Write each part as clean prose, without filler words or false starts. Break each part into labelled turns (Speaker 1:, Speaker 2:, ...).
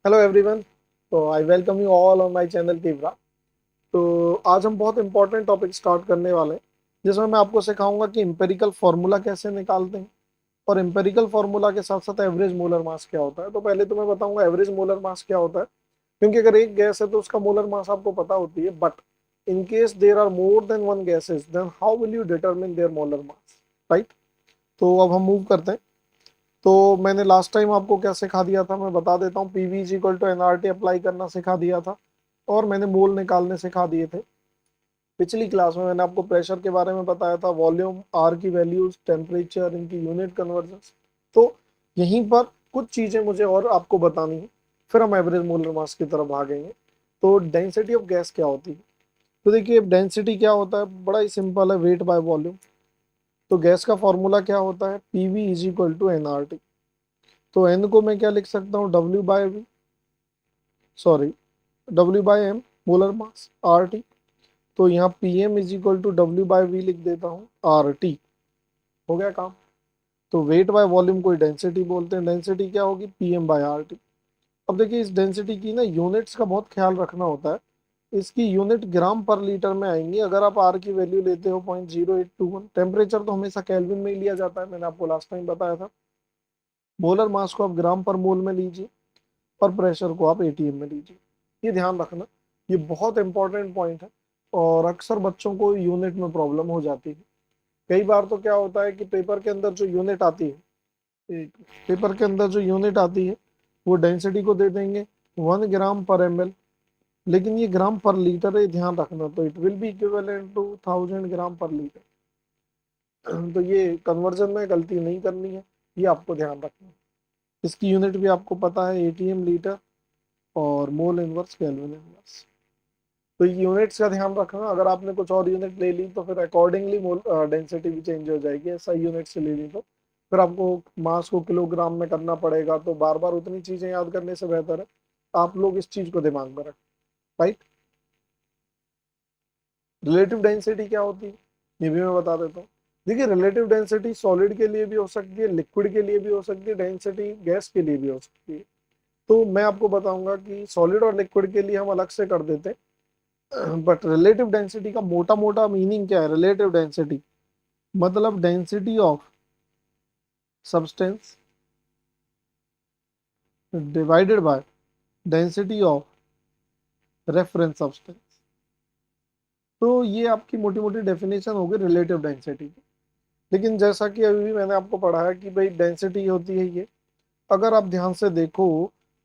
Speaker 1: Hello everyone. तो I welcome you all on my channel Teevra. तो आज हम बहुत इंपॉर्टेंट टॉपिक स्टार्ट करने वाले हैं, जिसमें मैं आपको सिखाऊंगा कि एम्पिरिकल फार्मूला कैसे निकालते हैं और एम्पिरिकल फार्मूला के साथ साथ एवरेज मोलर मास क्या होता है। तो पहले तो मैं बताऊंगा एवरेज मोलर मास क्या होता है, क्योंकि अगर एक गैस है तो उसका मोलर मास आपको पता होती है, but in case there are more than one gases then how will you determine their molar mass, right. तो अब हम मूव करते हैं। तो मैंने लास्ट टाइम आपको क्या सिखा दिया था, मैं बता देता हूँ। PV is equal to nRT apply करना सिखा दिया था और मैंने मोल निकालने सिखा दिए थे। पिछली क्लास में मैंने आपको प्रेशर के बारे में बताया था, वॉल्यूम, आर की वैल्यूज, टेम्परेचर, इनकी यूनिट कन्वर्जन। तो यहीं पर कुछ चीजें मुझे और आपको बतानी है, फिर हम एवरेज मोलर मास की तरफ भागेंगे। तो डेंसिटी ऑफ गैस क्या होती है? तो देखिए डेंसिटी क्या होता है, बड़ा ही सिंपल है, वेट बाय वॉल्यूम। तो गैस का फॉर्मूला क्या होता है, PV is equal to nRT. तो एन को मैं क्या लिख सकता हूँ, W by V, sorry, W by M, molar mass, R T. तो यहाँ P M is equal to W by V लिख देता हूँ, आर टी। हो गया काम। तो वेट बाय वॉल्यूम को डेंसिटी बोलते हैं, डेंसिटी क्या होगी, P M by R T. अब देखिए इस डेंसिटी की ना यूनिट्स का बहुत ख्याल रखना होता है। इसकी यूनिट ग्राम पर लीटर में आएंगी। अगर आप आर की वैल्यू लेते हो 0.0821, टेम्परेचर तो हमेशा केल्विन में ही लिया जाता है, मैंने आपको लास्ट टाइम बताया था। मोलर मास को आप ग्राम पर मोल में लीजिए और प्रेशर को आप एटीएम में लीजिए। ये ध्यान रखना, ये बहुत इंपॉर्टेंट पॉइंट है और अक्सर बच्चों को यूनिट में प्रॉब्लम हो जाती है। कई बार तो क्या होता है कि पेपर के अंदर जो यूनिट आती है, पेपर के अंदर जो यूनिट आती है वो डेंसिटी को दे देंगे 1 ग्राम पर ml, लेकिन ये ग्राम पर लीटर है, ध्यान रखना। तो it will be equivalent to 1000 gram per litre. तो ये कन्वर्जन में गलती नहीं करनी है, ये आपको ध्यान रखना है। इसकी यूनिट भी आपको पता है, एटीएम लीटर और मोल इनवर्स केल्विन इनवर्स। तो यूनिट्स का ध्यान रखना, अगर आपने कुछ और यूनिट ले ली तो फिर अकॉर्डिंगली मोल डेंसिटी भी चेंज हो जाएगी। ऐसा यूनिट से ले ली तो फिर आपको मास को किलोग्राम में करना पड़ेगा, तो बार बार उतनी चीजें याद करने से बेहतर है आप लोग इस चीज को दिमाग में रखें, राइट। रिलेटिव डेंसिटी क्या होती है ये भी मैं बता देता हूँ। देखिए रिलेटिव डेंसिटी सॉलिड के लिए भी हो सकती है, लिक्विड के लिए भी हो सकती है, डेंसिटी गैस के लिए भी हो सकती है। तो मैं आपको बताऊंगा कि सॉलिड और लिक्विड के लिए हम अलग से कर देते हैं, बट रिलेटिव डेंसिटी का मोटा मोटा मीनिंग क्या है, रिलेटिव डेंसिटी मतलब density of substance divided by density of reference substance. तो ये आपकी मोटी मोटी डेफिनेशन होगी रिलेटिव डेंसिटी की। लेकिन जैसा कि अभी भी मैंने आपको पढ़ाया कि भाई डेंसिटी होती है ये, अगर आप ध्यान से देखो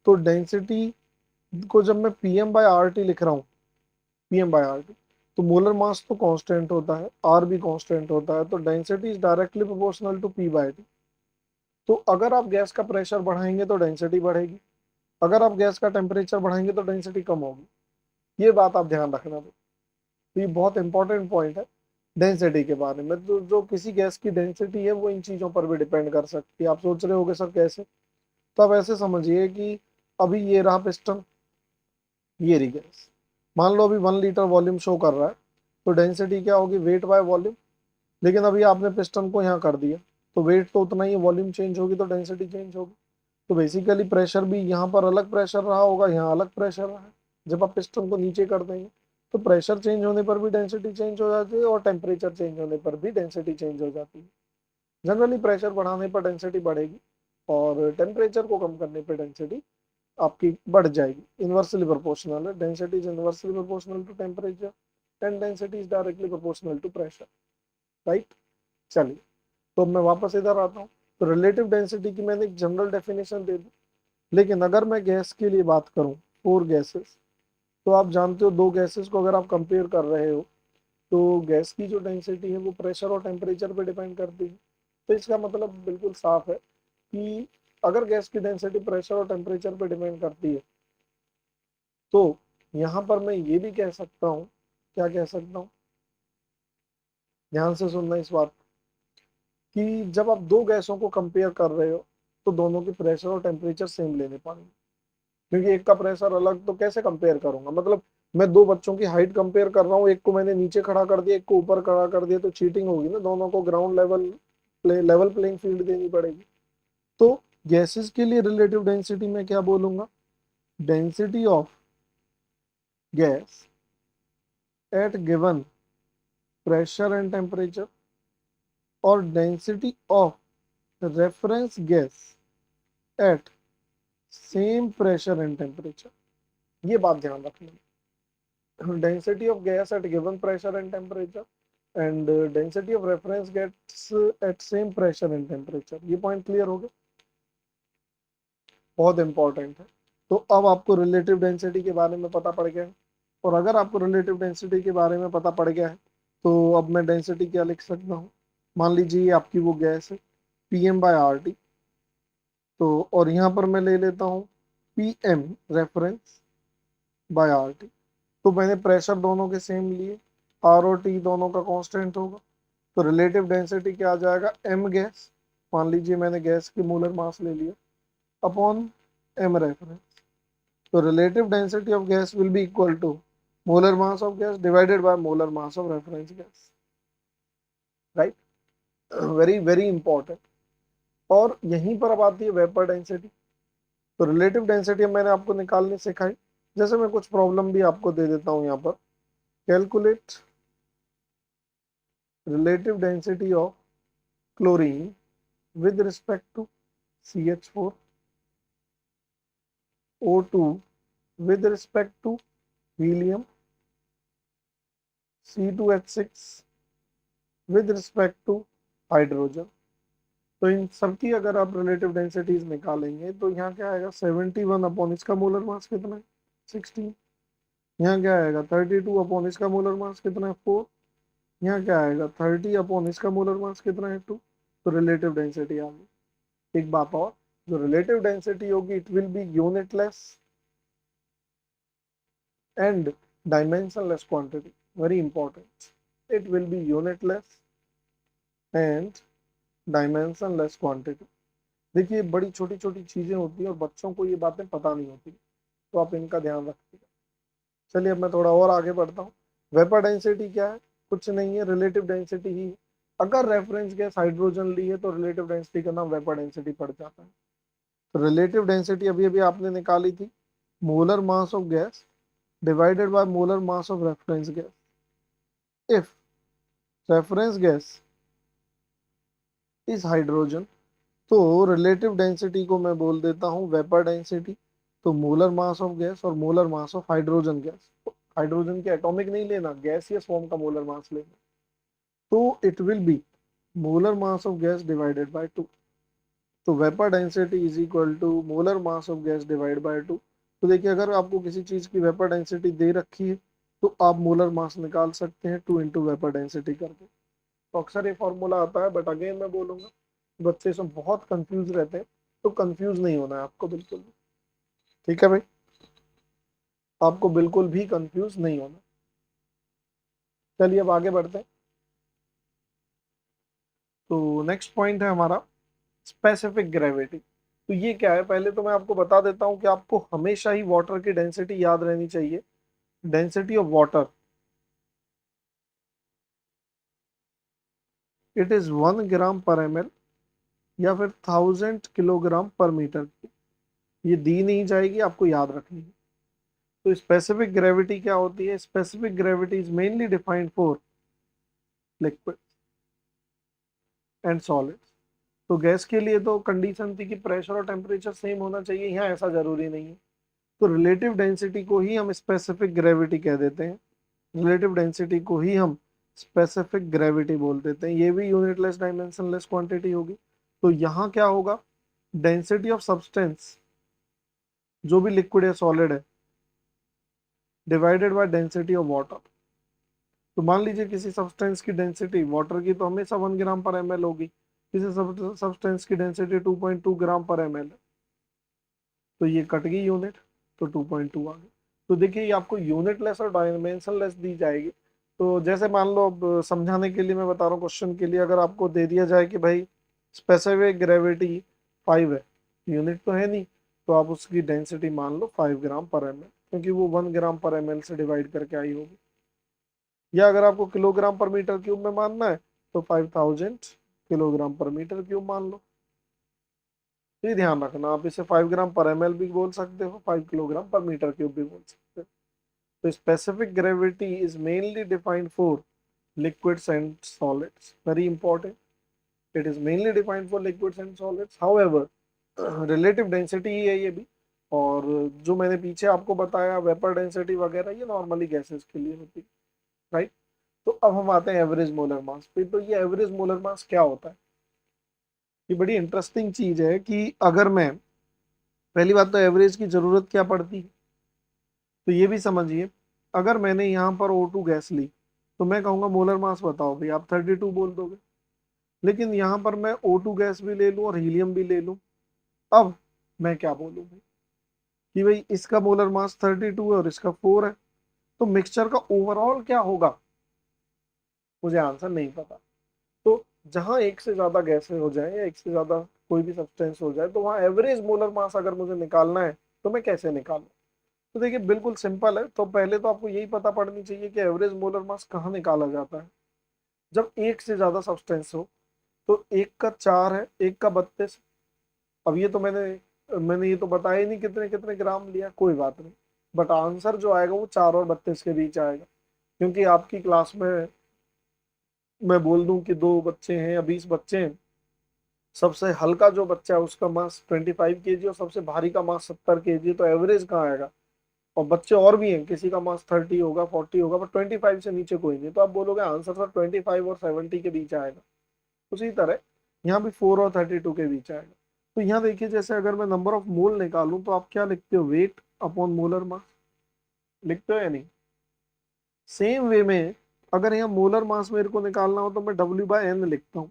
Speaker 1: तो डेंसिटी को जब मैं पीएम बाय आर टी लिख रहा हूँ, पीएम बाय आर टी, तो मोलर मास तो कांस्टेंट होता है, आर भी कांस्टेंट होता है, तो density is directly proportional to P by T. तो अगर आप गैस का प्रेशर बढ़ाएंगे तो डेंसिटी बढ़ेगी, अगर आप गैस का टेम्परेचर बढ़ाएंगे तो डेंसिटी कम होगी। ये बात आप ध्यान रखना। तो ये बहुत इंपॉर्टेंट पॉइंट है डेंसिटी के बारे में। तो जो किसी गैस की डेंसिटी है वो इन चीजों पर भी डिपेंड कर सकती है। आप सोच रहे होगे सर कैसे, तो आप ऐसे समझिए कि अभी ये रहा पिस्टन, ये रही गैस। मान लो अभी 1 लीटर वॉल्यूम शो कर रहा है, तो डेंसिटी क्या होगी, वेट बाय वॉल्यूम। लेकिन अभी आपने पिस्टन को यहाँ कर दिया, तो वेट तो उतना ही, वॉल्यूम चेंज होगी तो डेंसिटी चेंज होगी। तो बेसिकली प्रेशर भी यहाँ पर अलग प्रेशर रहा होगा, यहाँ अलग प्रेशर रहा है। जब आप पिस्टन को नीचे कर देंगे तो प्रेशर चेंज होने पर भी डेंसिटी चेंज हो जाती है और टेम्परेचर चेंज होने पर भी डेंसिटी चेंज हो जाती है। जनरली प्रेशर बढ़ाने पर डेंसिटी बढ़ेगी और टेम्परेचर को कम करने पर डेंसिटी आपकी बढ़ जाएगी। इन्वर्सली प्रोपोर्शनल है, density is inversely proportional to temperature and density is directly proportional to pressure, right. चलिए, तो मैं वापस इधर आता हूँ। तो रिलेटिव डेंसिटी की मैंने एक जनरल डेफिनेशन दे दी, लेकिन अगर मैं गैस के लिए बात करूँ, फोर गैसेस, तो आप जानते हो दो गैसेस को अगर आप कंपेयर कर रहे हो तो गैस की जो डेंसिटी है वो प्रेशर और टेम्परेचर पे डिपेंड करती है। तो इसका मतलब बिल्कुल साफ है कि अगर गैस की डेंसिटी प्रेशर और टेम्परेचर पे डिपेंड करती है, तो यहाँ पर मैं ये भी कह सकता हूँ, क्या कह सकता हूँ, ध्यान से सुनना इस बात, कि जब आप दो गैसों को कंपेयर कर रहे हो तो दोनों की प्रेशर और टेम्परेचर सेम लेने पड़ेंगे। क्योंकि एक का प्रेशर अलग, तो कैसे कंपेयर करूंगा, मतलब मैं दो बच्चों की हाइट कंपेयर कर रहा हूँ, एक को मैंने नीचे खड़ा कर दिया, एक को ऊपर खड़ा कर दिया, तो चीटिंग होगी ना। दोनों को ground level level playing field देनी पड़ेगी। तो गैसेस के लिए रिलेटिव डेंसिटी में क्या बोलूंगा, density of gas at given pressure and temperature और density of reference gas at same pressure and temperature. ये बात ध्यान रखना, density of gas at given pressure and temperature and density of reference gas at same pressure and temperature। ये point clear हो गया, बहुत important है। तो अब आपको रिलेटिव डेंसिटी के बारे में पता पड़ गया है, और अगर आपको रिलेटिव डेंसिटी के बारे में पता पड़ गया है तो अब मैं डेंसिटी क्या लिख सकता हूँ। मान लीजिए आपकी वो गैस है PM/RT, तो और यहाँ पर मैं ले लेता हूँ PM रेफरेंस/RT। तो मैंने प्रेशर दोनों के सेम लिए, आर और टी दोनों का कांस्टेंट होगा, तो रिलेटिव डेंसिटी क्या आ जाएगा, एम गैस, मान लीजिए मैंने गैस की मोलर मास ले लिया, अपॉन एम रेफरेंस। तो relative density of gas will be equal to molar mass of gas divided by molar mass of reference gas, right, very very important. और यहीं पर अब आती है वेपर डेंसिटी। तो रिलेटिव डेंसिटी मैंने आपको निकालनी सिखाई, जैसे मैं कुछ प्रॉब्लम भी आपको दे देता हूँ यहाँ पर। Calculate relative density of chlorine with respect to CH4, O2 with respect to helium, C2H6 with respect to hydrogen। तो इन सबकी अगर आप रिलेटिव डेंसिटीज निकालेंगे तो यहाँ क्या आएगा, 71 अपॉन इसका मोलर मास कितना है, 16। यहाँ क्या आएगा, 32 अपॉन इसका मोलर मास कितना है, 4। यहाँ क्या आएगा, 30 अपॉन इसका मोलर मास कितना है, 2। तो रिलेटिव डेंसिटी आ गई। एक बात और, जो रिलेटिव डेंसिटी होगी it will B unitless and dimensionless quantity, very important. It will B unitless and dimensionless quantity. देखिए बड़ी छोटी छोटी चीजें होती है और बच्चों को ये बातें पता नहीं होती, तो आप इनका ध्यान रखिएगा। चलिए अब मैं थोड़ा और आगे बढ़ता हूँ। वेपर डेंसिटी क्या है, कुछ नहीं है, रिलेटिव डेंसिटी ही है। अगर रेफरेंस गैस हाइड्रोजन ली है तो रिलेटिव डेंसिटी का नाम वेपर डेंसिटी पड़ जाता है। तो रिलेटिव डेंसिटी अभी अभी आपने निकाली थी, molar mass of gas divided by molar mass of reference gas। If reference gas is hydrogen, तो रिलेटिव डेंसिटी को मैं बोल देता हूँ वेपर डेंसिटी। तो मोलर मास ऑफ गैस और molar mass of hydrogen gas, hydrogen के एटॉमिक नहीं लेना, गैसियस फॉर्म का मोलर मास लेना। तो it will be molar mass of gas divided by 2। तो vapour density is equal to molar mass of gas divide by 2। तो देखिए अगर आपको किसी चीज की वेपर डेंसिटी दे रखी है तो आप मोलर मास निकाल सकते हैं 2 इंटू वेपर डेंसिटी करके। तो अक्सर ये फॉर्मूला आता है, बट अगेन मैं बोलूंगा बच्चे इसमें बहुत कंफ्यूज रहते हैं, तो कंफ्यूज नहीं होना है आपको बिल्कुल भी, ठीक है भाई, आपको बिल्कुल भी कंफ्यूज नहीं होना। चलिए अब आगे बढ़ते हैं। तो नेक्स्ट पॉइंट है हमारा स्पेसिफिक ग्रेविटी। तो ये क्या है, पहले तो मैं आपको बता देता हूं कि आपको हमेशा ही वाटर की डेंसिटी याद रहनी चाहिए। Density of water, it is 1 ग्राम/ml या फिर 1000 किलोग्राम/मीटर। ये दी नहीं जाएगी, आपको याद रखनी है। तो स्पेसिफिक ग्रेविटी क्या होती है, specific gravity is mainly defined for liquid and solid. तो गैस के लिए तो कंडीशन थी कि प्रेशर और टेम्परेचर सेम होना चाहिए, यहाँ ऐसा जरूरी नहीं है। तो रिलेटिव डेंसिटी को ही हम स्पेसिफिक ग्रेविटी कह देते हैं, रिलेटिव डेंसिटी को ही हम स्पेसिफिक ग्रेविटी बोल देते हैं। ये भी यूनिटलेस डायमेंशनलेस क्वांटिटी होगी। तो यहाँ क्या होगा, डेंसिटी ऑफ सब्सटेंस जो भी लिक्विड या सॉलिड है divided by density of water. तो मान लीजिए किसी सब्सटेंस की डेंसिटी वाटर की तो हमेशा 1 ग्राम/ml होगी, किसी सब्सटेंस की डेंसिटी 2.2 ग्राम/ml है, तो ये कट गई यूनिट, तो 2.2 आ गई। तो देखिए ये आपको यूनिटलेस और डायमेंशनलेस दी जाएगी। तो जैसे मान लो, अब समझाने के लिए मैं बता रहा हूँ, क्वेश्चन के लिए अगर आपको दे दिया जाए कि भाई स्पेसिफिक ग्रेविटी 5 है, यूनिट तो है नहीं, तो आप उसकी डेंसिटी मान लो 5 ग्राम/ml, क्योंकि वो 1 ग्राम/ml से डिवाइड करके आई होगी। या अगर आपको किलोग्राम/मीटर क्यूब में मानना है तो 5000 किलोग्राम/मीटर क्यूब मान लो। तो ये ध्यान रखना, आप इसे 5 ग्राम/ml भी बोल सकते हो, 5 किलोग्राम/मीटर क्यूब भी बोल सकते हो। तो specific gravity is mainly defined for liquids and solids, very important. It is mainly defined for liquids and solids. However, relative density ही है ये भी। और जो मैंने पीछे आपको बताया वेपर डेंसिटी वगैरह, ये नॉर्मली गैसेस के लिए होती है, राइट। तो अब हम आते हैं एवरेज मोलर मास पे। तो ये एवरेज मोलर मास क्या होता है? ये बड़ी इंटरेस्टिंग चीज है कि अगर मैं, पहली बात तो एवरेज की जरूरत क्या पड़ती है, तो ये भी समझिए। अगर मैंने यहाँ पर O2 गैस ली, तो मैं कहूँगा मोलर मास बताओ भाई, आप 32 बोल दोगे। लेकिन यहाँ पर मैं O2 गैस भी ले लूँ और हीलियम भी ले लूँ, अब मैं क्या बोलूँ भाई कि भाई इसका मोलर मास 32 है और इसका 4 है, तो मिक्सचर का ओवरऑल क्या होगा, मुझे आंसर नहीं पता। तो जहां एक से ज्यादा गैसें हो जाए या एक से ज्यादा कोई भी सब्सटेंस हो जाए, तो वहां एवरेज मोलर मास अगर मुझे निकालना है, तो मैं कैसे निकालूं? तो देखिए बिल्कुल सिंपल है। तो पहले तो आपको यही पता पड़नी चाहिए कि एवरेज मोलर मास कहाँ निकाला जाता है। जब एक से ज्यादा सब्सटेंस हो, तो एक का 4 है, एक का 32। अब ये तो मैंने ये तो बताया ही नहीं कितने कितने ग्राम लिया, कोई बात नहीं। बट आंसर जो आएगा वो 4 और 32 के बीच आएगा। क्योंकि आपकी क्लास में मैं बोल दूं कि 2 बच्चे हैं या 20 बच्चे हैं, सबसे हल्का जो बच्चा है उसका मास 25 kg और सबसे भारी का मास 70 kg, तो एवरेज कहाँ आएगा? और बच्चे और भी हैं, किसी का मास 30 होगा, 40 होगा, पर 25 से नीचे कोई नहीं। तो आप बोलोगे आंसर सर 25 और 70 के बीच आएगा। उसी तरह यहाँ भी 4 और 32 के बीच आएगा। तो यहाँ देखिए, जैसे अगर मैं नंबर ऑफ मोल निकालूं, तो आप क्या लिखते हो? वेट अपॉन मोलर मास लिखते हो या नहीं? सेम वे में अगर यहाँ मोलर मास मेरे को निकालना हो, तो मैं W/N लिखता हूँ।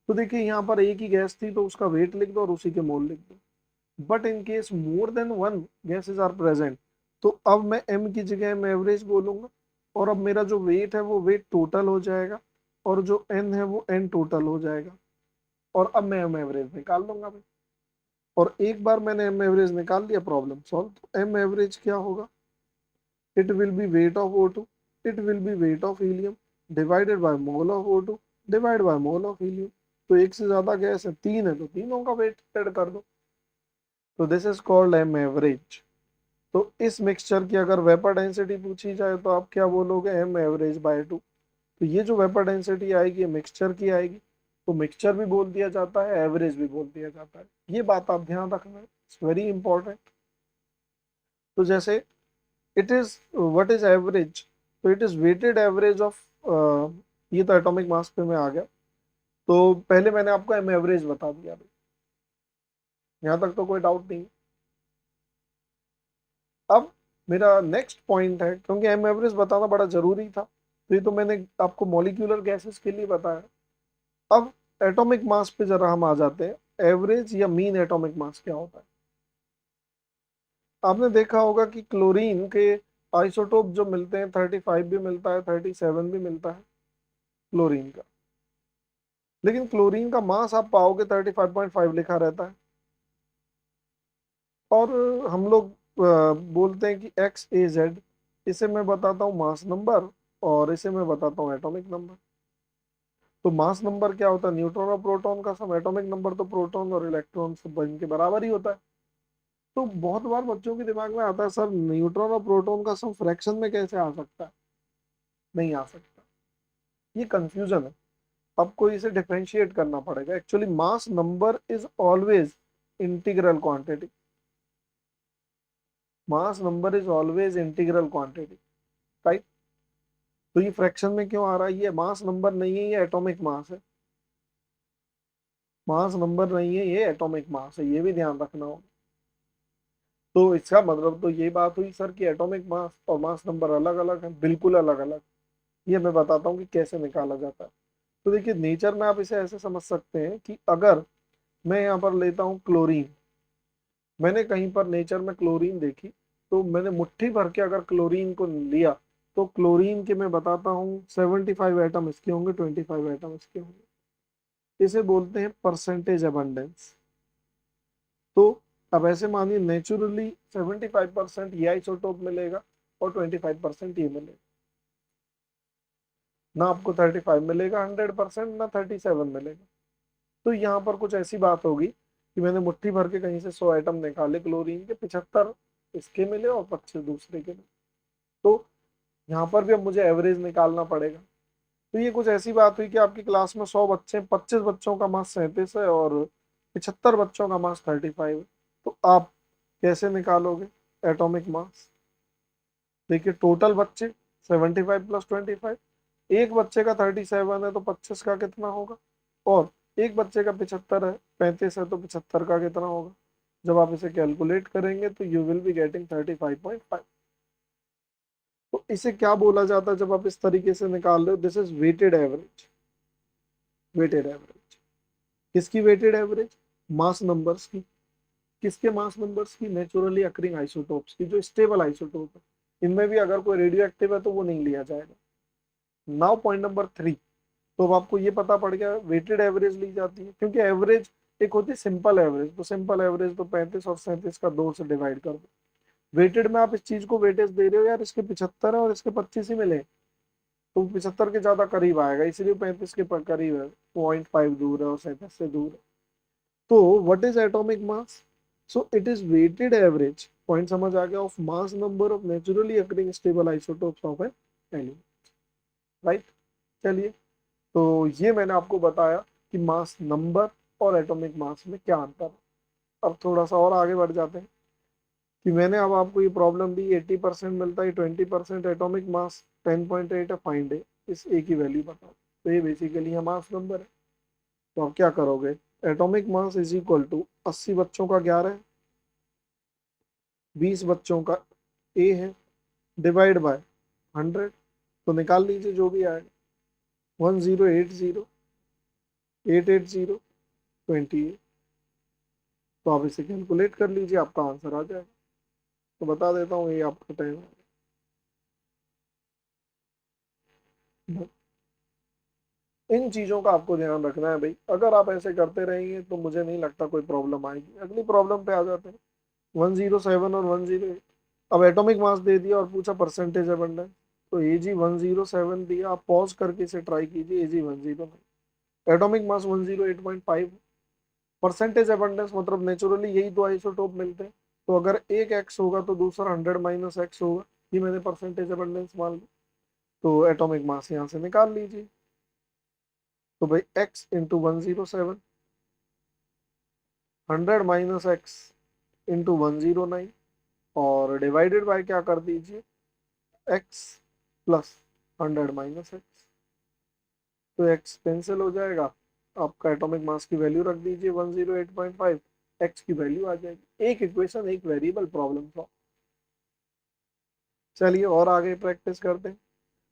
Speaker 1: तो देखिए यहाँ पर एक ही गैस थी, तो उसका वेट लिख दो और उसी के मोल लिख दो। But in case more than one gases are present, तो अब मैं M की जगह मैं एवरेज बोलूंगा। और अब मेरा जो वेट है वो वेट टोटल हो जाएगा, और जो N है वो N टोटल हो जाएगा। और अब मैं M एवरेज निकाल लूंगा भाई। और एक बार मैंने M एवरेज निकाल लिया, प्रॉब्लम सॉल्व। तो M एवरेज क्या होगा? It will be wait of O2, it will be wait of helium divided by mole of O2 divide by mole of helium. तो एक से ज्यादा गैस है, 3 है, तो तीनों का वेट ऐड कर दो। तो this is called M average. तो इस मिक्सचर की अगर वेपर डेंसिटी पूछी जाए, तो आप क्या बोलोगे? M एवरेज/2। तो ये जो वेपर डेंसिटी आएगी ये मिक्सचर की आएगी। तो मिक्सचर भी बोल दिया जाता है, एवरेज भी बोल दिया जाता है। ये बात आप ध्यान रखना, इट्स वेरी इंपॉर्टेंट। तो जैसे it is what is average, तो it is weighted average of, ये तो एटॉमिक मास पे में आ गया। तो पहले मैंने आपको एम एवरेज बता दिया भाई, यहाँ तक तो कोई डाउट नहीं। अब मेरा नेक्स्ट पॉइंट है, क्योंकि एम एवरेज बताना बड़ा जरूरी था, तो ये तो मैंने आपको मॉलिक्यूलर गैसेस के लिए बताया। अब एटॉमिक मास पे जरा हम आ जाते हैं। एवरेज या मीन एटॉमिक मास क्या होता है? आपने देखा होगा कि क्लोरीन के आइसोटोप जो मिलते हैं, 35 भी मिलता है, 37 भी मिलता है क्लोरीन का। लेकिन क्लोरीन का मास आप पाओगे 35.5 लिखा रहता है। और हम लोग बोलते हैं कि XAZ, इसे मैं बताता हूँ मास नंबर, और इसे मैं बताता हूँ एटॉमिक नंबर। तो मास नंबर क्या होता है? न्यूट्रॉन और प्रोटॉन का सम। एटॉमिक नंबर तो प्रोटॉन और इलेक्ट्रॉन सब इनके बराबर ही होता है। तो बहुत बार बच्चों के दिमाग में आता है, सर न्यूट्रॉन और प्रोटॉन का सम फ्रैक्शन में कैसे आ सकता है? नहीं आ सकता, ये कंफ्यूजन है। आपको इसे डिफरेंशिएट करना पड़ेगा। Actually mass number is always integral quantity. Mass number is always integral quantity, right. तो ये फ्रैक्शन में क्यों आ रहा है? ये मास नंबर नहीं है, ये एटॉमिक मास है। मास नंबर नहीं है, ये एटॉमिक मास है, ये भी ध्यान रखना होगा। तो इसका मतलब तो ये बात हुई सर कि एटॉमिक मास और मास नंबर अलग अलग है, बिल्कुल अलग अलग। ये मैं बताता हूँ कि कैसे निकाला जाता है। तो देखिए नेचर में आप इसे ऐसे समझ सकते हैं कि अगर मैं यहाँ पर लेता हूँ क्लोरीन, मैंने कहीं पर नेचर में क्लोरीन देखी, तो मैंने मुट्ठी भर के अगर क्लोरीन को लिया, तो क्लोरीन के मैं बताता हूँ 75 एटम इसके होंगे, 25 एटम इसके होंगे। इसे बोलते हैं परसेंटेज अबंडेंस। तो अब ऐसे मानिए नेचुरली 75% ये आइसोटोप मिलेगा और 25% ये मिलेगा। ना आपको 35 मिलेगा 100%, ना 37 मिलेगा। तो यहाँ पर कुछ ऐसी बात होगी कि मैंने मुट्ठी भर के कहीं से 100 आइटम निकाले क्लोरीन के, 75 इसके मिले और 25 दूसरे के मिले। तो यहाँ पर भी अब मुझे एवरेज निकालना पड़ेगा। तो ये कुछ ऐसी बात हुई कि आपकी क्लास में 100 बच्चे, 25 बच्चों का मार्क्स 37 है और 75 बच्चों का मार्क्स 35 है। तो आप कैसे निकालोगे एटॉमिक मास? देखिए टोटल बच्चे 75 प्लस 25, एक बच्चे का 37 है तो 25 का कितना होगा, और एक बच्चे का 75 है, 35 है तो 75 का कितना होगा। जब आप इसे कैलकुलेट करेंगे तो यू विल बी गेटिंग 35.5। तो इसे क्या बोला जाता है जब आप इस तरीके से निकाल रहे हो? This is weighted average. Weighted average किसकी? वेटेड एवरेज मास नंबर्स की। किसके मास नंबर्स की? नेचुरली अकरिंग आइसोटोप्स की, जो स्टेबल आइसोटोप है। इनमें भी अगर कोई रेडियो एक्टिव है तो वो नहीं लिया जाएगा। Now point number 3। तो अब आपको ये पता पड़ गया वेटेड एवरेज ली जाती है, क्योंकि एवरेज एक होती है सिंपल एवरेज। तो सिंपल एवरेज तो 35 और 37 का 2 से डिवाइड कर दो। वेटेड में आप इस चीज को वेटेज दे रहे हो, यार इसके 75 है और इसके 25 ही मिले, तो 75 के ज्यादा करीब आएगा, इसलिए 35 के करीब है, 0.5 दूर है और 37 से दूर है। तो what is atomic mass? So it is weighted average, point समझ आ गया, of mass number of naturally occurring stable isotopes of an element, right. चलिए, तो ये मैंने आपको बताया कि मास नंबर और एटॉमिक मास में क्या अंतर है। अब थोड़ा सा और आगे बढ़ जाते हैं कि मैंने अब आपको ये प्रॉब्लम दी, 80% मिलता है, 20% एटॉमिक मास 10.8 है, फाइंड है इस ए की वैल्यू बताओ। तो ये बेसिकली है मास नंबर है। तो आप क्या करोगे? Atomic mass is equal to 80 बच्चों का 11 है, 20 बच्चों का ए है, डिवाइड बाय 100। तो निकाल लीजिए जो भी आएगा, 1080, 880, 28। तो आप इसे कैलकुलेट कर लीजिए, आपका आंसर आ जाएगा। तो बता देता हूँ, ये आपका टाइम है। इन चीजों का आपको ध्यान रखना है भाई। अगर आप ऐसे करते रहेंगे तो मुझे नहीं लगता कोई प्रॉब्लम आएगी। अगली प्रॉब्लम पे आ जाते हैं, 107 और 108। अब एटॉमिक मास दे दिया और पूछा परसेंटेज अबंडेंस। तो एजी 107 दिया, आप पॉज करके इसे ट्राई कीजिए, एजी 109। Atomic mass 108.5। परसेंटेज अबंडेंस मतलब नेचुरली यही दो आइसोटोप मिलते हैं, तो अगर एक एक्स होगा तो दूसरा 100 माइनस एक्स होगा। ये मैंने परसेंटेज अबंडेंस मान ली। तो एटॉमिक मास यहाँ से निकाल लीजिए। तो भाई x into 107, 100 minus x into 109, और डिवाइडेड बाय क्या कर दीजिए, एक्स प्लस 100 माइनस एक्स। तो एक्स कैंसिल हो जाएगा, आपका एटॉमिक मास की वैल्यू रख दीजिए 108.5, एक्स की वैल्यू आ जाएगी। एक इक्वेशन, एक वेरिएबल, प्रॉब्लम सॉल्व। चलिए और आगे प्रैक्टिस करते हैं।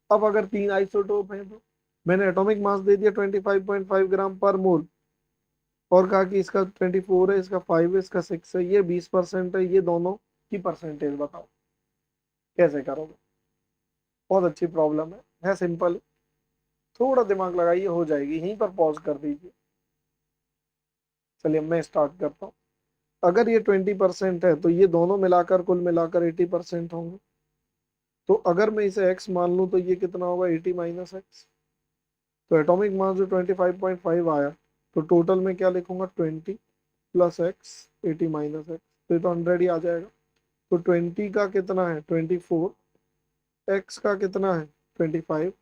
Speaker 1: अब अगर 3 आइसोटोप हैं तो मैंने एटॉमिक मास दे दिया 25.5 ग्राम पर मोल, और कहा कि इसका 24 है, इसका 5 है, इसका 6 है, ये 20% है, ये दोनों की परसेंटेज बताओ। कैसे करोगे? बहुत अच्छी प्रॉब्लम है सिंपल। थोड़ा दिमाग लगाइए, हो जाएगी। यहीं पर पॉज कर दीजिए। चलिए मैं स्टार्ट करता हूँ। अगर ये 20% है तो ये दोनों मिलाकर कुल मिलाकर 80% होंगे। तो अगर मैं इसे x मान लूँ तो ये कितना होगा, 80 माइनस एक्स। तो एटॉमिक मास जो 25.5 आया, तो टोटल में क्या लिखूंगा, 20 प्लस एक्स, 80 माइनस एक्स, तो ये तो 100 ही आ जाएगा। तो 20 का कितना है, 24, एक्स का कितना है, 25,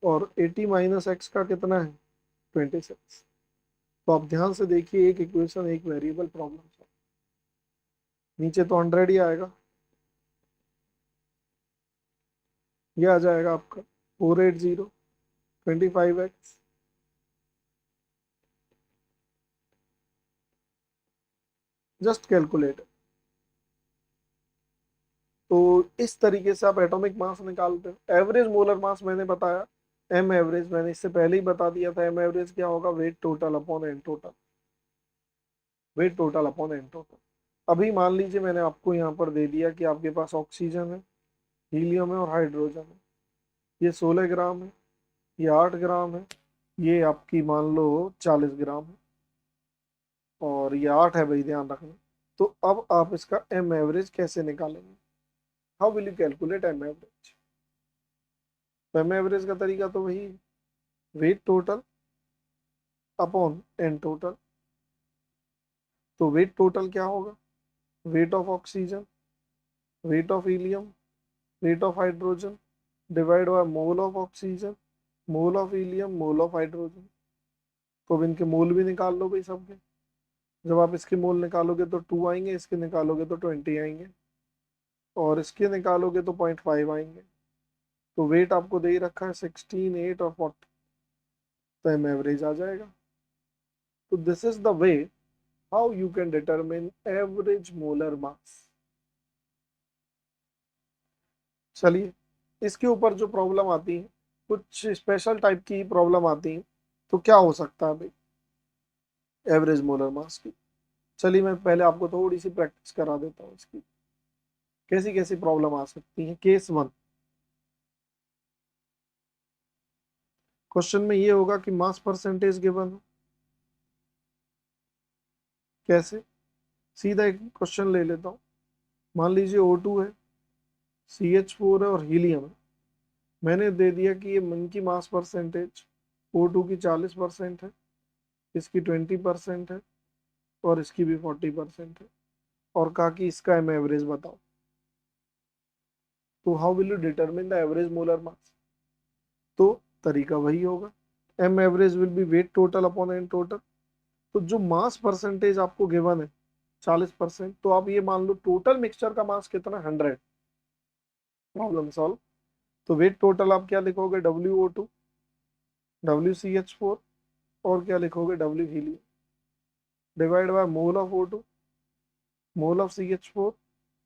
Speaker 1: और 80 माइनस एक्स का कितना है, 26। तो आप ध्यान से देखिए, एक इक्वेशन, एक वेरिएबल, प्रॉब्लम। नीचे तो 100 ही आएगा। ये आ जाएगा आपका 480, 25x, जस्ट कैलकुलेट। तो इस तरीके से आप एटॉमिक मास निकालते हो। एवरेज मोलर मास मैंने बताया, एम एवरेज मैंने इससे पहले ही बता दिया था। एम एवरेज क्या होगा, weight total upon n total. Weight total upon n total. अभी मान लीजिए मैंने आपको यहाँ पर दे दिया कि आपके पास ऑक्सीजन है, हीलियम है और हाइड्रोजन है। ये 16 ग्राम है, ये 8 ग्राम है, ये आपकी मान लो 40 ग्राम है, और ये 8 है भाई, ध्यान रखना। तो अब आप इसका एम एवरेज कैसे निकालेंगे? How will you calculate M average? M average का तरीका तो वही, weight total upon n total. तो वेट टोटल क्या होगा, weight of oxygen, weight of helium, weight of hydrogen divide by mole of oxygen, mole of helium, mole of hydrogen. तो अब इनके मोल भी निकाल लो भाई सबके। जब आप इसके मोल निकालोगे तो 2 आएंगे, इसके निकालोगे तो 20 आएंगे, और इसके निकालोगे तो 0.5 आएंगे। तो वेट आपको दे ही रखा है 16, 8 और 40, तो एम एवरेज आ जाएगा। तो this is the way how you can determine average molar मास। चलिए, इसके ऊपर जो प्रॉब्लम आती है, कुछ स्पेशल टाइप की प्रॉब्लम आती है, तो क्या हो सकता है भाई एवरेज मोलर मास की। चलिए मैं पहले आपको थोड़ी सी प्रैक्टिस करा देता हूँ इसकी, कैसी कैसी प्रॉब्लम आ सकती है। केस 1, क्वेश्चन में ये होगा कि मास परसेंटेज गिवन हो। कैसे, सीधा एक क्वेश्चन ले लेता हूँ। मान लीजिए O2 है, CH4 है और हीलियम है। मैंने दे दिया कि ये इनकी मास परसेंटेज O2 की 40% है, इसकी 20% है, और इसकी भी 40% है, और कहा कि इसका एम एवरेज बताओ। तो how will you determine the average molar mass. तो तरीका वही होगा, M average will be weight total upon n total. तो जो मास परसेंटेज आपको गिवन है 40%, तो आप ये मान लो टोटल मिक्सचर का मास कितना, 100। Problem solve. तो वेट टोटल आप क्या लिखोगे, WO2, WCH4, और क्या लिखोगे, W helium, divide by mole of O2, mole of CH4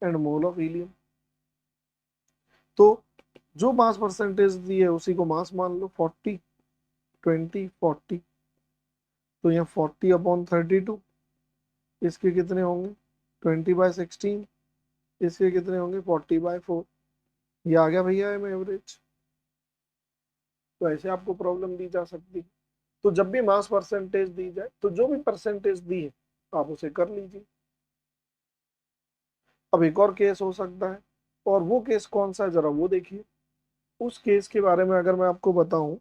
Speaker 1: and mole of helium. तो जो मास परसेंटेज दी है उसी को मास मान लो, 40, 20, 40। तो यहाँ 40/32, इसके कितने होंगे, 20/16, इसके कितने होंगे, 40/4। ये आ गया भैया एम एवरेज। तो ऐसे आपको प्रॉब्लम दी जा सकती है। तो जब भी मास परसेंटेज दी जाए, तो जो भी परसेंटेज दी है आप उसे कर लीजिए। अब एक और केस हो सकता है, और वो केस कौन सा है जरा वो देखिए। उस केस के बारे में अगर मैं आपको बताऊं,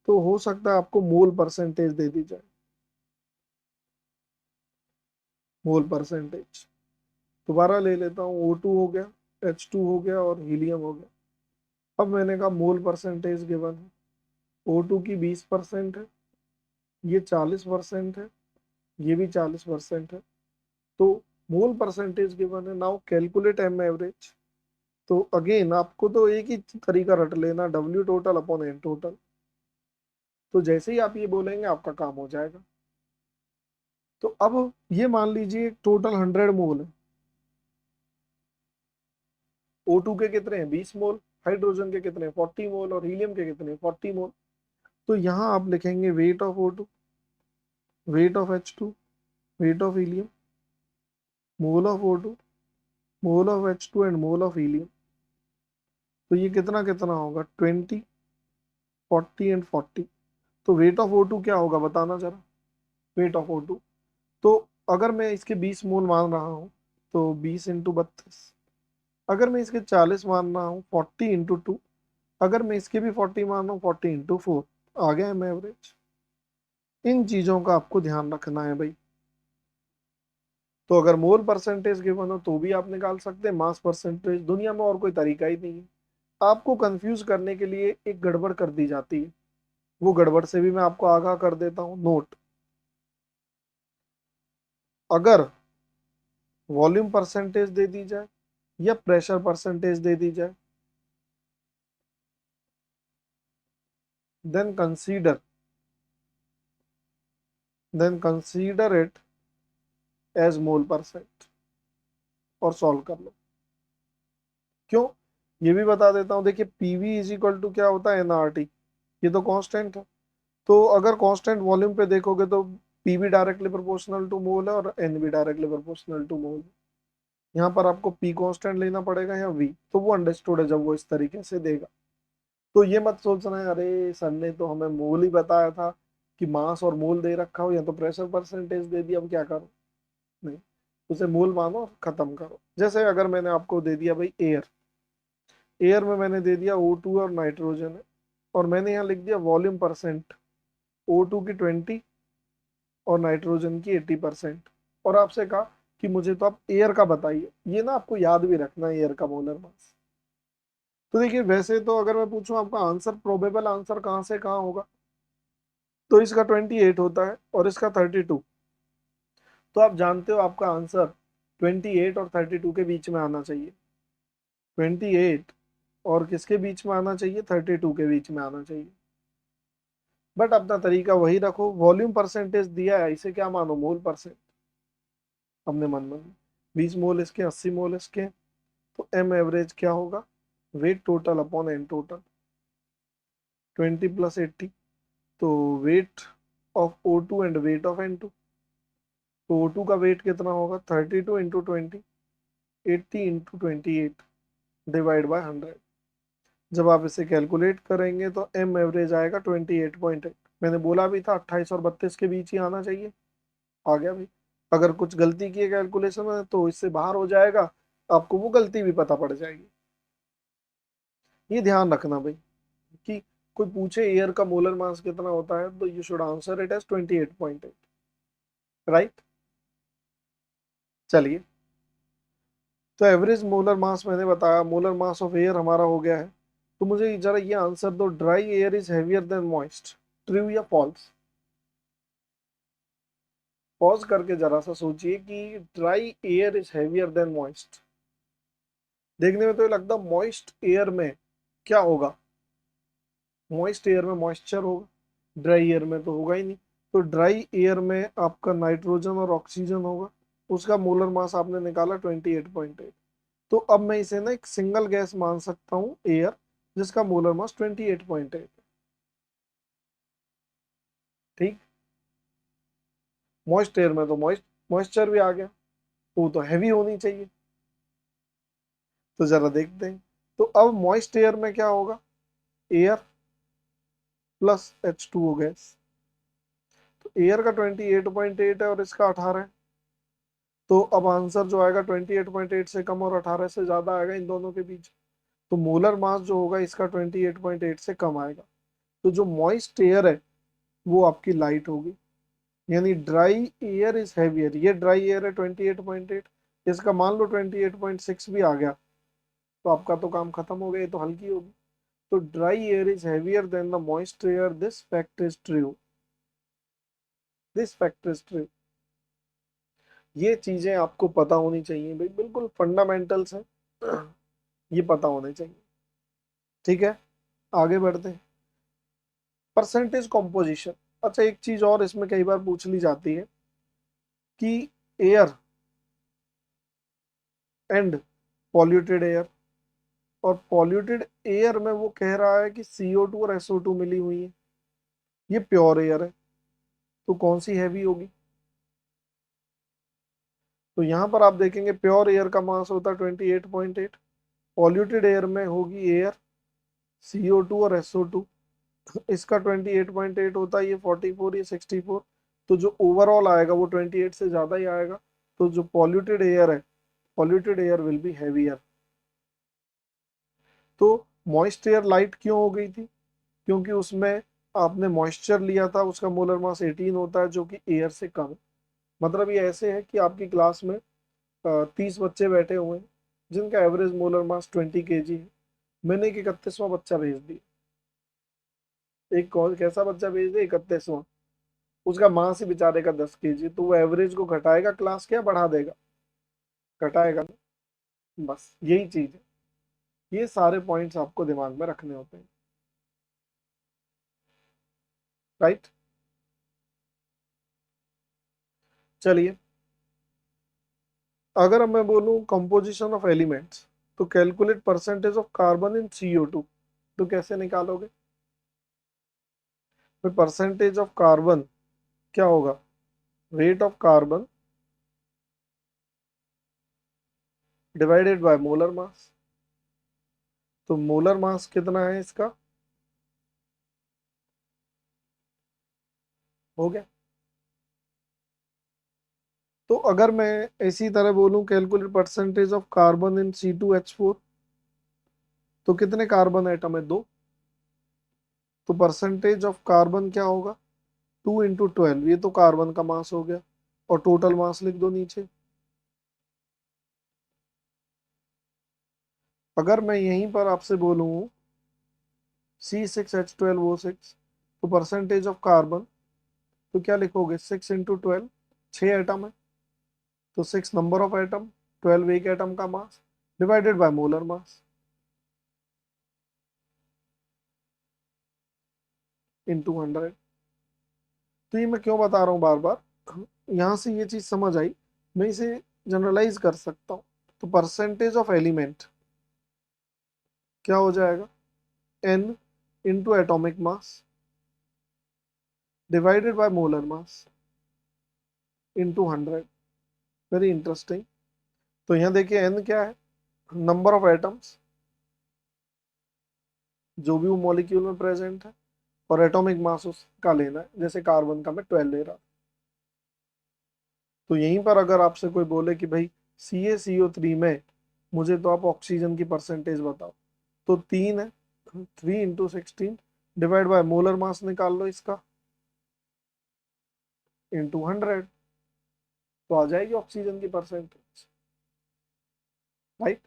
Speaker 1: तो हो सकता है आपको मोल परसेंटेज दे दी जाए, मोल परसेंटेज। दोबारा ले लेता हूँ, O2 हो गया, H2 हो गया और हीलियम हो गया। अब मैंने कहा मोल परसेंटेज गिवन है, O2 की 20% है, ये 40% है, ये भी 40% है। तो मोल परसेंटेज गिवन है, नाउ कैलकुलेट एम एवरेज। तो अगेन आपको तो एक ही तरीका रट लेना, W total upon N total. तो जैसे ही आप ये बोलेंगे आपका काम हो जाएगा। तो अब ये मान लीजिए टोटल 100 मोल है, O2 के कितने हैं, 20 मोल, हाइड्रोजन के कितने, 40 मोल, और हीलियम के कितने, 40 मोल। तो यहाँ आप लिखेंगे wait of O2, weight of H2, wait of helium, mole of O2, mole of H2 and mole of helium. तो ये कितना कितना होगा, 20, 40 एंड 40। तो वेट ऑफ O2 क्या होगा बताना जरा, वेट ऑफ O2। तो अगर मैं इसके 20 मोल मान रहा हूँ, तो 20 × 32। अगर मैं इसके 40 मान रहा हूँ, 40 × 2। अगर मैं इसके भी 40 मान रहा हूँ, 40 × 4। आ गया एम एवरेज। इन चीजों का आपको ध्यान रखना है भाई। तो अगर मोल परसेंटेज गिवन हो तो भी आप निकाल सकते हैं, मास परसेंटेज दुनिया में और कोई तरीका ही नहीं है। आपको कंफ्यूज करने के लिए एक गड़बड़ कर दी जाती है, वो गड़बड़ से भी मैं आपको आगाह कर देता हूँ। नोट, अगर वॉल्यूम परसेंटेज दे दी जाए या प्रेशर परसेंटेज दे दी जाए, then consider it as mole percent और सॉल्व कर लो। क्यों, ये भी बता देता हूँ। देखिए पीवी इज इक्वल टू क्या होता है, एनआरटी। ये तो कांस्टेंट है। तो अगर कांस्टेंट वॉल्यूम पे देखोगे तो पीवी डायरेक्टली प्रोपोर्शनल टू मोल है और एन भी डायरेक्टली प्रोपोर्शनल टू मोल है। यहाँ पर आपको पी कांस्टेंट लेना पड़ेगा या वी, तो वो अंडरस्टूड है जब वो इस तरीके से देगा। तो ये मत सोचना है अरे सर ने तो हमें मोल ही बताया था, कि मास और मोल दे रखा हो या तो प्रेशर परसेंटेज दे दिया, अब क्या करो। नहीं, उसे मोल मानो और खत्म करो। जैसे अगर मैंने आपको दे दिया भाई एयर, एयर में मैंने दे दिया O2 और नाइट्रोजन है, और मैंने यहाँ लिख दिया वॉल्यूम परसेंट, O2 की 20 और नाइट्रोजन की 80%। और आपसे कहा कि मुझे तो आप एयर का बताइए, ये ना आपको याद भी रखना है एयर का मोलर मास। तो देखिए वैसे तो अगर मैं पूछूं आपका आंसर, प्रोबेबल आंसर कहाँ से कहाँ होगा, तो इसका 28 होता है और इसका 32। तो आप जानते हो आपका आंसर 28 और 32 के बीच में आना चाहिए। 28 और किसके बीच में आना चाहिए, 32 के बीच में आना चाहिए। बट अपना तरीका वही रखो, वॉल्यूम परसेंटेज दिया है, इसे क्या मानो, मोल परसेंट। अपने मन में 20 मोल इसके, 80 मोल इसके, तो एम एवरेज क्या होगा, weight total upon n total, 20 plus 80। तो weight of O2 and weight of N2, तो O2 का वेट कितना होगा, 32 इंटू 20, 80 इंटू 28 डिवाइड बाय 100। जब आप इसे कैलकुलेट करेंगे तो एम एवरेज आएगा 28.8। मैंने बोला भी था 28 और 32 के बीच ही आना चाहिए, आ गया भाई। अगर कुछ गलती की है कैलकुलेशन में तो इससे बाहर हो जाएगा, आपको वो गलती भी पता पड़ जाएगी। ये ध्यान रखना भाई कि कोई पूछे एयर का मोलर मास कितना होता है तो you should answer it as 28.8, right. चलिए, तो एवरेज मोलर मास मैंने बताया, मोलर मास ऑफ एयर हमारा हो गया है। तो मुझे जरा ये आंसर दो, dry air is heavier than moist, true या फॉल्स। पॉज करके जरा सा सोचिए कि dry air is heavier than moist. देखने में तो ये लगता मॉइस्ट एयर में क्या होगा, मॉइस्ट एयर में मॉइस्चर होगा, ड्राई एयर में तो होगा ही नहीं। तो ड्राई एयर में आपका नाइट्रोजन और ऑक्सीजन होगा, उसका मोलर मास आपने निकाला 28.8। तो अब मैं इसे ना एक सिंगल गैस मान सकता हूँ एयर, जिसका मोलर मास 28.8। ठीक, मॉइस्ट एयर में तो मॉइस्चर भी आ गया, तो वो तो हैवी होनी चाहिए। तो जरा देखते हैं, तो अब मॉइस्ट एयर में क्या होगा, एयर प्लस H2O गैस। तो एयर का 28.8 है और इसका 18 है, तो अब आंसर जो आएगा 28.8 से कम और 18 से ज्यादा आएगा इन दोनों के बीच। तो मोलर मास जो होगा इसका 28.8 से कम आएगा। तो जो मॉइस्ट एयर है वो आपकी लाइट होगी, यानी ड्राई एयर इज हैवियर। ये ड्राई एयर है 28.8, इसका मान लो 28.6 भी आ गया तो आपका तो काम खत्म हो गया, ये तो हल्की होगी। तो dry air is heavier than the moist air, this fact is true, this fact is true. ये चीजें आपको पता होनी चाहिए भाई, बिल्कुल फंडामेंटल्स है, ये पता होने चाहिए। ठीक है, आगे बढ़ते हैं। Percentage composition. अच्छा, एक चीज और इसमें कई बार पूछ ली जाती है कि एयर एंड पॉल्यूटेड एयर, और पॉल्यूटेड एयर में वो कह रहा है कि CO2 और SO2 मिली हुई है, ये प्योर एयर है, तो कौन सी हैवी होगी। तो यहाँ पर आप देखेंगे प्योर एयर का मास होता है 28.8, पॉल्यूटेड एयर में होगी एयर, CO2 और SO2, इसका 28.8 होता है, ये 44, ये 64। तो जो ओवरऑल आएगा वो 28 से ज्यादा ही आएगा। तो जो पॉल्यूटेड एयर है, polluted air will be heavier. तो मॉइस्ट एयर लाइट क्यों हो गई थी, क्योंकि उसमें आपने मॉइस्चर लिया था, उसका मोलर मास 18 होता है जो कि एयर से कम है। मतलब ये ऐसे है कि आपकी क्लास में 30 बच्चे बैठे हुए हैं जिनका एवरेज मोलर मास 20 kg है, मैंने एक 31वां बच्चा भेज दिया। एक कौन कैसा बच्चा भेज दिया, 31वां, उसका मास ही बेचारे का 10 kg, तो वो एवरेज को घटाएगा क्लास क्या बढ़ा देगा, घटाएगा ना। बस यही चीज है, ये सारे पॉइंट्स आपको दिमाग में रखने होते हैं, राइट। चलिए, अगर मैं बोलूं कंपोजिशन ऑफ एलिमेंट्स, तो calculate percentage of carbon in CO2, तो कैसे निकालोगे। फिर परसेंटेज ऑफ कार्बन क्या होगा, weight of carbon divided by molar mass. तो मोलर मास कितना है इसका, हो गया। तो अगर मैं इसी तरह बोलूं calculate percentage of carbon in C2H4, तो कितने कार्बन एटम है, दो। तो परसेंटेज ऑफ कार्बन क्या होगा, 2 इंटू 12, ये तो कार्बन का मास हो गया, और टोटल मास लिख दो नीचे। अगर मैं यहीं पर आपसे बोलूं C6H12O6 तो परसेंटेज ऑफ कार्बन, तो क्या लिखोगे? 6 × 12, 6 एटम है तो 6 नंबर ऑफ एटम, 12 एक एटम का mass divided by molar mass into 100। तो ये मैं क्यों बता रहा हूँ बार बार, यहाँ से ये चीज समझ आई, मैं इसे जनरलाइज कर सकता हूँ। तो परसेंटेज ऑफ एलिमेंट क्या हो जाएगा? N into atomic mass divided by molar mass into 100। Very interesting. तो यहाँ देखिए N क्या है? नंबर ऑफ एटम्स जो भी वो मॉलिक्यूल में प्रेजेंट है, और एटॉमिक मास उसका लेना है, जैसे कार्बन का मैं 12 ले रहा। तो यहीं पर अगर आपसे कोई बोले कि भाई CaCO3 में मुझे तो आप ऑक्सीजन की परसेंटेज बताओ, तो 3 है, 3 × 16 डिवाइड बाय मोलर मास निकाल लो इसका इंटू 100, तो आ जाएगी ऑक्सीजन की परसेंटेज, राइट।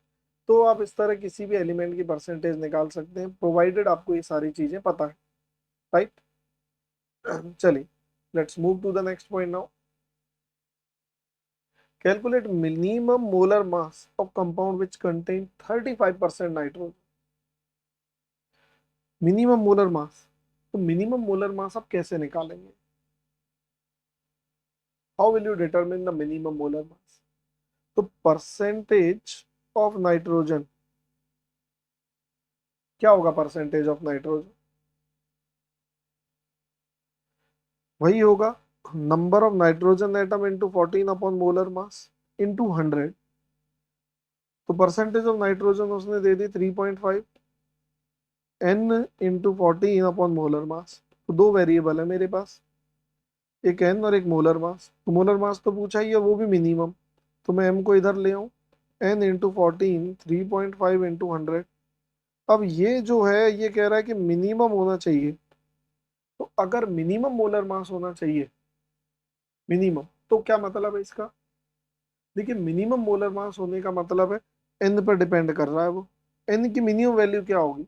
Speaker 1: तो आप इस तरह किसी भी एलिमेंट की परसेंटेज निकाल सकते हैं, प्रोवाइडेड आपको ये सारी चीजें पता है, राइट। चलिए, let's move to the next point now. Calculate minimum molar mass of compound which contain 35% nitrogen. Minimum molar mass, तो मिनिमम मोलर मास आप कैसे निकालेंगे? How will you determine the minimum molar mass? तो percentage of nitrogen, क्या होगा percentage of nitrogen? वही होगा number of nitrogen atom into 14 upon molar mass into 100। तो परसेंटेज ऑफ नाइट्रोजन उसने दे दी 3.5, N into 14 upon molar mass. तो दो variable है मेरे पास, एक N और एक मोलर मास। तो मोलर मास तो पूछा ही है, वो भी मिनिमम, तो मैं M को इधर ले आऊं, N इंटू 14, 3.5 इंटू 100। अब ये जो है ये कह रहा है कि मिनिमम होना चाहिए, तो अगर मिनिमम मोलर मास होना चाहिए, मिनिमम, तो क्या मतलब है इसका? देखिए मिनिमम मोलर मास होने का मतलब है N पर डिपेंड कर रहा है वो। N की मिनिमम वैल्यू क्या होगी?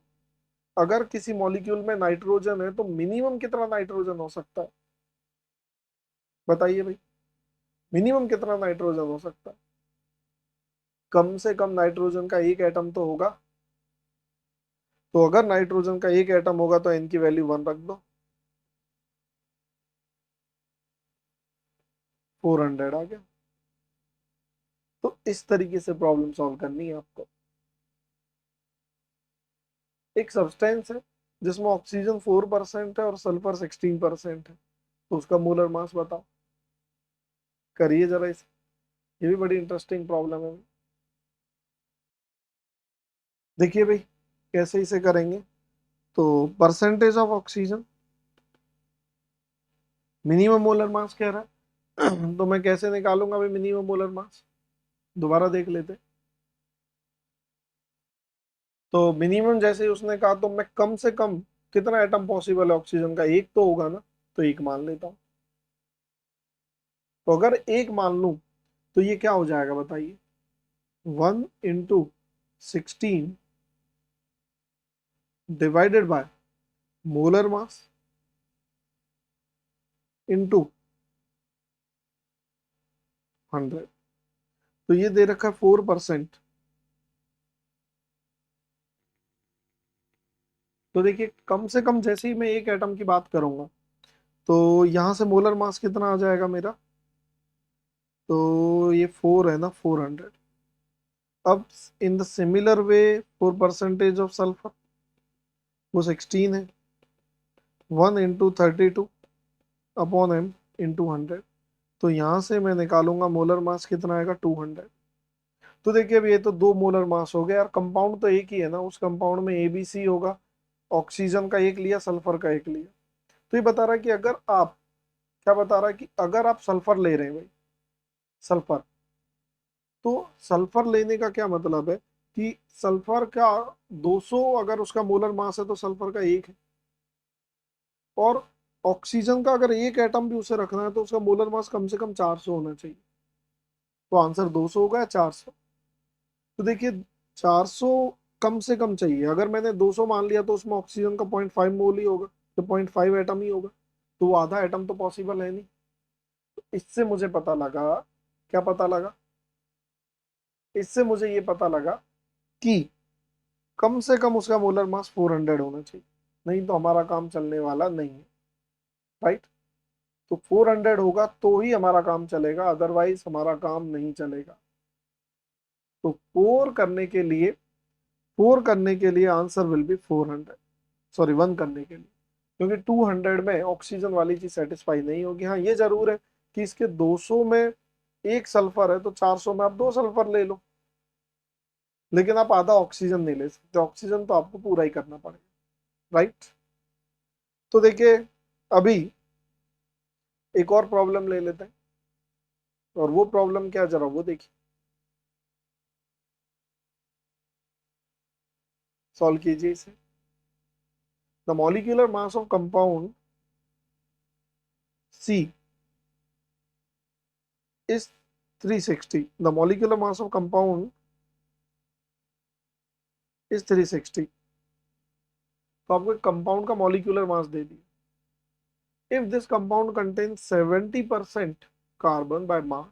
Speaker 1: अगर किसी मॉलिक्यूल में नाइट्रोजन है तो मिनिमम कितना नाइट्रोजन हो सकता है? बताइए भाई, मिनिमम कितना नाइट्रोजन हो सकता है? कम से कम नाइट्रोजन का एक एटम तो होगा। तो अगर नाइट्रोजन का एक एटम होगा तो N की वैल्यू 1 रख दो, 400 आ गया। तो इस तरीके से प्रॉब्लम सॉल्व करनी है आपको। एक सब्सटेंस है जिसमें ऑक्सीजन 4% है और सल्फर 16% है, तो उसका मोलर मास बताओ। करिए जरा इसे, ये भी बड़ी इंटरेस्टिंग प्रॉब्लम है। देखिए भाई कैसे इसे करेंगे। तो percentage of oxygen, minimum molar mass कह रहा है तो मैं कैसे निकालूंगा भाई मिनिमम मोलर मास? दोबारा देख लेते। तो मिनिमम जैसे ही उसने कहा, तो मैं कम से कम कितना एटम पॉसिबल है ऑक्सीजन का? एक तो होगा ना, तो एक मान लेता हूँ। तो अगर एक मान लूं तो ये क्या हो जाएगा बताइए? 1 × 16 divided by molar mass into 100। तो ये दे रखा है 4%। तो देखिए कम से कम जैसे ही मैं एक एटम की बात करूंगा, तो यहां से मोलर मास कितना आ जाएगा मेरा? तो ये 4 है ना, 400। अब in the similar way, 4% of sulphur, वो 16 है, 1 × 32 अपॉन M इंटू 100। तो यहां से मैं निकालूंगा मोलर मास कितना आएगा? 200। तो देखिए अब ये तो दो मोलर मास हो गए यार, कंपाउंड तो एक ही है ना, उस कंपाउंड में ABC होगा, ऑक्सीजन का एक लिया, सल्फर का एक लिया। तो ये बता रहा है कि अगर आप, क्या बता रहा है कि अगर आप सल्फर ले रहे हैं भाई, सल्फर, तो सल्फर लेने का क्या मतलब है कि सल्फर का 200 अगर उसका मोलर मास है तो सल्फर का एक है, और ऑक्सीजन का अगर एक एटम भी उसे रखना है तो उसका मोलर मास कम से कम 400 होना चाहिए। तो आंसर 200 होगा या 400? तो देखिए 400 कम से कम चाहिए। अगर मैंने 200 मान लिया तो उसमें ऑक्सीजन का 0.5 मोल ही होगा, तो 0.5 एटम ही होगा, तो वो आधा एटम तो पॉसिबल है नहीं। तो इससे मुझे पता लगा, क्या पता लगा? इससे मुझे ये पता लगा कि कम से कम उसका मोलर मास 400 होना चाहिए, नहीं तो हमारा काम चलने वाला नहीं है। राइट? तो 400 होगा तो ही हमारा काम चलेगा, अदरवाइज हमारा काम नहीं चलेगा। तो फोर करने के लिए आंसर विल बी 400, सॉरी 1 करने के लिए, क्योंकि 200 में ऑक्सीजन वाली चीज सेटिस्फाई नहीं होगी। हाँ ये जरूर है कि इसके 200 में एक सल्फर है तो 400 में आप 2 सल्फर ले लो, लेकिन आप आधा ऑक्सीजन नहीं ले सकते, ऑक्सीजन तो आपको पूरा ही करना पड़ेगा। राइट? तो देखिए अभी एक और प्रॉब्लम ले लेते हैं, और वो प्रॉब्लम क्या, जरा वो देखिए, सॉल्व कीजिए इसे। The molecular mass of compound C is 360. The molecular mass of compound is 360. तो आपको कंपाउंड का मॉलिक्यूलर मास दे दिया। If this compound contains 70% carbon by mass,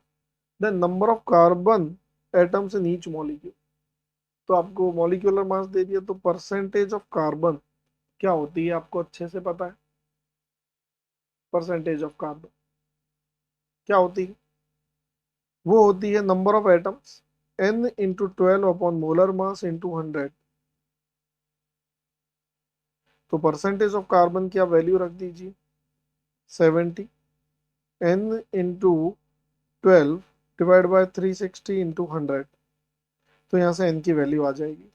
Speaker 1: then number of carbon atoms in each molecule. तो आपको molecular mass दे दिया, तो परसेंटेज ऑफ कार्बन क्या होती है आपको अच्छे से पता है। परसेंटेज ऑफ कार्बन क्या होती है? वो होती है number of atoms n into 12 upon molar mass into 100। तो परसेंटेज ऑफ कार्बन की आप वैल्यू रख दीजिए 70, n into 12 divide by 360 into 100। तो यहाँ से n की वैल्यू आ जाएगी,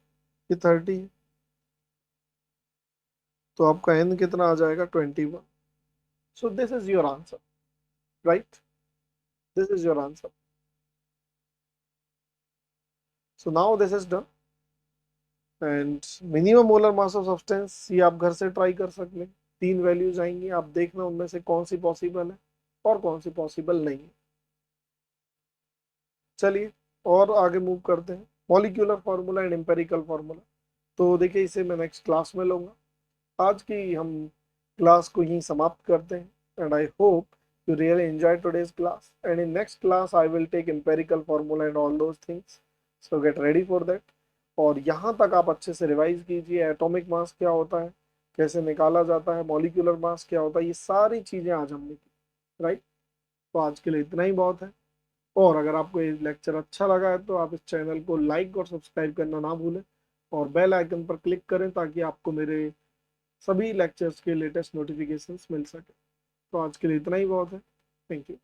Speaker 1: ये 30 है, तो आपका n कितना आ जाएगा 21। So this is your answer. Right? This is your answer. So now this is done. And minimum molar mass of substance ये आप घर से ट्राई कर सकते हैं। 3 वैल्यूज आएंगी, आप देखना उनमें से कौन सी पॉसिबल है और कौन सी पॉसिबल नहीं है। चलिए और आगे मूव करते हैं, molecular formula and empirical formula. तो देखिए इसे मैं नेक्स्ट क्लास में लूंगा। आज की हम क्लास को यहीं समाप्त करते हैं, and I hope you really enjoy today's class, and in next class I will take empirical formula and all those things. So get ready for that. और यहाँ तक आप अच्छे से रिवाइज कीजिए, एटॉमिक मास क्या होता है, कैसे निकाला जाता है, मॉलिक्यूलर मास क्या होता है, ये सारी चीजें आज हमने की। राइट? तो आज के लिए इतना ही बहुत है। और अगर आपको ये लेक्चर अच्छा लगा है तो आप इस चैनल को लाइक और सब्सक्राइब करना ना भूलें, और बेल आइकन पर क्लिक करें ताकि आपको मेरे सभी लेक्चर्स के लेटेस्ट नोटिफिकेशंस मिल सके। तो आज के लिए इतना ही बहुत है। Thank you.